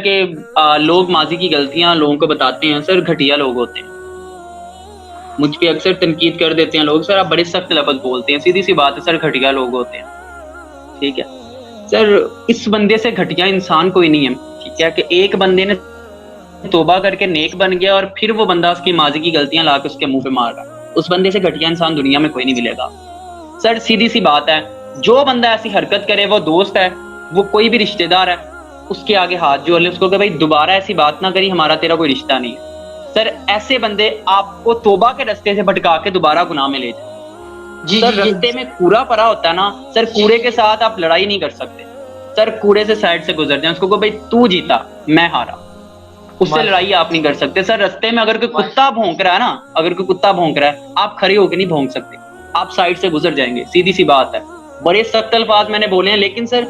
कि लोग माज़ी की गलतियाँ लोगों को बताते हैं, सर घटिया लोग होते हैं। मुझ पे अक्सर तनकीद कर देते हैं लोग, सर आप बड़े सख्त लफ़्ज़ बोलते हैं, सीधी-सी बात है सर घटिया लोग होते हैं, ठीक है। सर इस बंदे से घटिया इंसान कोई नहीं है, ठीक है, कि एक बंदे ने तौबा करके नेक बन गया और फिर वो बंदा उसकी माज़ी की गलतियाँ लाके उसके मुँह पे मार रहा है। उस बंदे से घटिया इंसान दुनिया में कोई नहीं मिलेगा। सर सीधी-सी बात है, जो बंदा ऐसी हरकत करे वो दोस्त है, वो कोई भी रिश्तेदार है, उसके आगे हाथ जोड़ ले उसको कि भाई दोबारा ऐसी बात ना करी, हमारा तेरा कोई रिश्ता नहीं है। सर ऐसे बंदे आपको तौबा के रास्ते से भटका के दोबारा गुनाह में ले जाए। जी, सर जी, जी। रास्ते में कूड़ा पड़ा होता है ना, सर कूड़े के साथ आप लड़ाई नहीं कर सकते। सर कूड़े से साइड से गुज़र जाएँ, उसको कहो भाई तू जीता, मैं हारा। उससे माश लड़ाई आप नहीं कर सकते। सर रास्ते में अगर कोई कुत्ता भौंक रहा है ना, अगर कोई कुत्ता भौंक रहा है, आप खड़े होके नहीं भौंक सकते। आप साइड से गुज़र जाएँगे, सीधी-सी बात है। बड़े सख्त अल्फ़ाज़ मैंने बोले हैं, लेकिन सर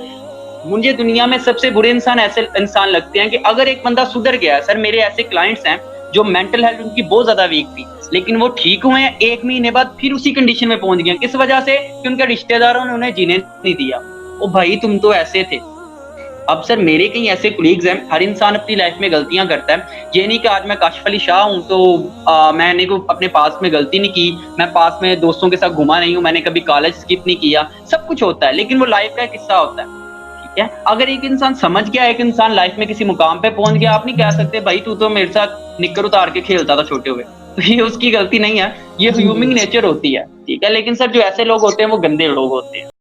मुझे दुनिया में सबसे बुरे इंसान ऐसे इंसान लगते हैं कि अगर एक बंदा सुधर गया है, सर मेरे ऐसे क्लाइंट्स हैं, जो मेंटल हेल्थ उनकी बहुत ज़्यादा वीक थी, लेकिन वो ठीक हुए हैं, 1 महीने बाद फिर उसी कंडीशन में पहुँच गए हैं। किस वजह से? कि उनके रिश्तेदारों ने उन्हें जीने नहीं दिया। ओ भाई तुम तो ऐसे थे। अब सर मेरे कई ऐसे कोलीग्स हैं, हर इंसान अपनी लाइफ में गलतियाँ करता है। ये नहीं कि आज मैं काशिफ़ अली शाह हूँ तो मैंने को अपने पास्ट में गलती नहीं की, मैं पास्ट में दोस्तों के साथ घुमा नहीं हूँ, मैंने कभी कॉलेज स्किप नहीं किया। सब कुछ होता है, लेकिन वो लाइफ का एक हिस्सा होता है, ठीक है? अगर एक इंसान समझ गया, एक इंसान लाइफ में किसी मुकाम पे पहुँच गया, आप नहीं कह सकते भाई तू तो मेरे साथ निक्कर उतार के खेलता था छोटे हुए। तो ये उसकी गलती नहीं है, ये जी, ह्यूमन जी। नेचर होती है, ठीक है? लेकिन सर जो ऐसे लोग होते हैं वो गंदे लोग होते हैं।